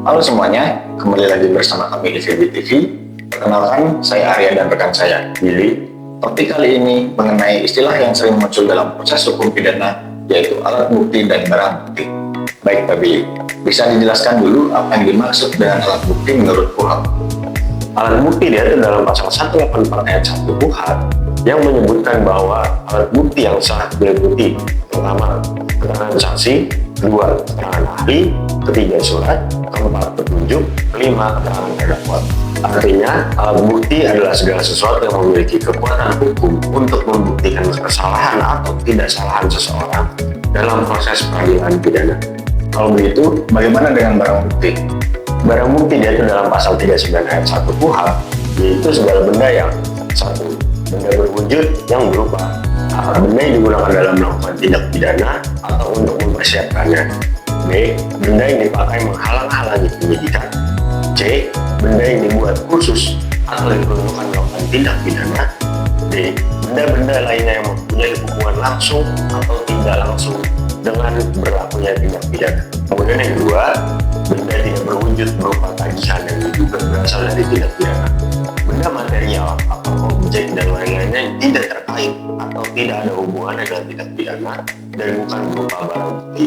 Halo semuanya, kembali lagi bersama kami di VB TV. Perkenalkan, saya Arya dan rekan saya, Billy. Topik kali ini mengenai istilah yang sering muncul dalam proses hukum pidana, yaitu alat bukti dan barang bukti. Baik Pak Billy, bisa dijelaskan dulu apa yang dimaksud dengan alat bukti menurut KUHP? Alat bukti diatur dalam pasal 184 ayat 1 KUHP yang menyebutkan bahwa alat bukti yang sah meliputi pertama, keterangan saksi, kedua, keterangan ahli, ketiga, surat, keempat, petunjuk, kelima, keterangan terdakwa. Artinya, alat bukti adalah segala sesuatu yang memiliki kekuatan hukum untuk membuktikan kesalahan atau tidak salahan seseorang dalam proses peradilan pidana. Kalau begitu, bagaimana dengan barang bukti? Barang bukti diatur dalam pasal 39 ayat 1 KUHP, yaitu segala benda yang satu, benda berwujud yang berupa A. Benda yang digunakan dalam melakukan tindak pidana atau untuk mempersiapkannya. B. Benda yang dipakai menghalang-halangi penyidikan. C. Benda yang dibuat khusus atau diperuntukkan melakukan tindak pidana. D. Benda-benda lainnya yang mempunyai hubungan langsung atau tidak langsung dengan berlakunya tindak pidana. Kemudian yang kedua, benda tidak berwujud berupa tagihan yang diduga berasal dari tindak pidana. Benda material atau objek dan lain-lainnya yang tidak terkait atau tidak ada hubungannya dengan tindak pidana dan bukan berupa barang bukti.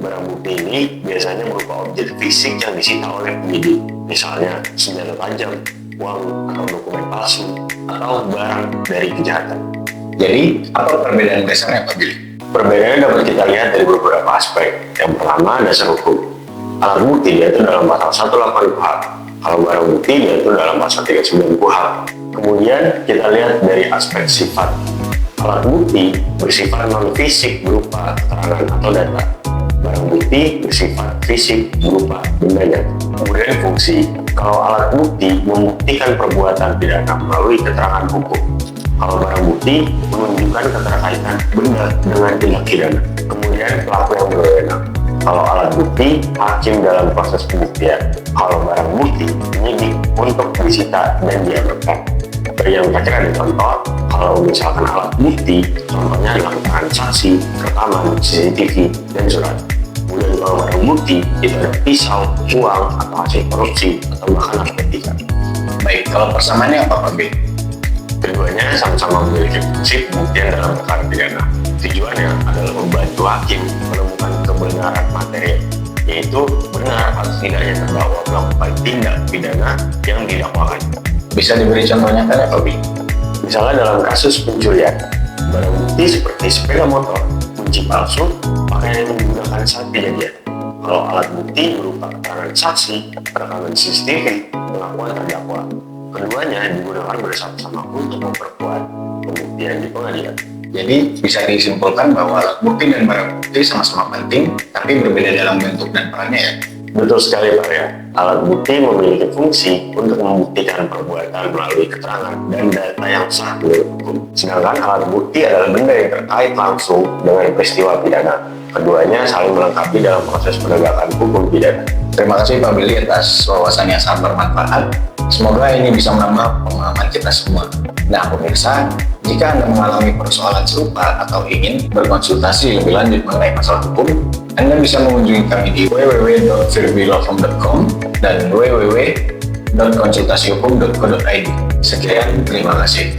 Barang bukti ini biasanya berupa objek fisik yang disita oleh penyidik, misalnya senjata tajam, uang atau dokumen palsu, atau barang dari kejahatan. Jadi, apa perbedaan dasarnya Pak Billy? Perbedaannya dapat kita lihat dari beberapa aspek. Yang pertama, dasar hukum. Alat bukti diatur dalam pasal 180 KUHP. Kalau barang bukti diatur dalam pasal 39 KUHP. Kemudian kita lihat dari aspek sifat. Alat bukti bersifat non-fisik berupa keterangan atau data. Barang bukti bersifat fisik berupa bendanya. Kemudian fungsi. Kalau alat bukti membuktikan perbuatan pidana melalui keterangan hukum. Kalau barang bukti menunjukkan keterkaitan benda dengan tindak pidana. Kemudian pelaku yang berwenang. Kalau alat bukti, hakim dalam proses pembuktian. Kalau barang bukti, penyidik untuk disita dan diamankan. Bagi yang terakhir ada contoh, kalau misalkan alat bukti, contohnya adalah keterangan saksi, rekaman, CCTV, dan surat. Kemudian kalau barang bukti, itu ada pisau, uang, atau hasil korupsi, atau bahkan narkotika. Baik, kalau persamaannya apa Pak Billy? Keduanya sama-sama memiliki fungsi pembuktian dalam perkara pidana. Tujuannya adalah membantu hakim menemukan kebenaran material, yaitu benar atau tidaknya terdakwa melakukan tindak pidana yang didakwakan. Bisa diberi contoh nyata ya Pak Billy? Misalnya dalam kasus pencurian, barang bukti seperti sepeda motor, kunci palsu, pakaian yang digunakan saat kejadian. Kalau alat bukti berupa keterangan saksi, rekaman CCTV, pengakuan terdakwa. Keduanya digunakan bersama-sama untuk memperkuat pembuktian di pengadilan. Jadi, bisa disimpulkan bahwa alat bukti dan barang bukti sama-sama penting, tapi berbeda dalam bentuk dan perannya ya? Betul sekali Pak ya. Alat bukti memiliki fungsi untuk membuktikan perbuatan melalui keterangan dan data yang sah menurut hukum. Sedangkan alat bukti adalah benda yang terkait langsung dengan peristiwa pidana. Keduanya saling melengkapi dalam proses penegakan hukum pidana. Terima kasih Pak Billy atas wawasan yang sangat bermanfaat. Semoga ini bisa menambah pemahaman kita semua. Nah pemirsa, jika Anda mengalami persoalan serupa atau ingin berkonsultasi lebih lanjut mengenai masalah hukum, Anda bisa mengunjungi kami di www.firbilawfirm.com dan www.konsultasihukum.co.id. Sekian, terima kasih.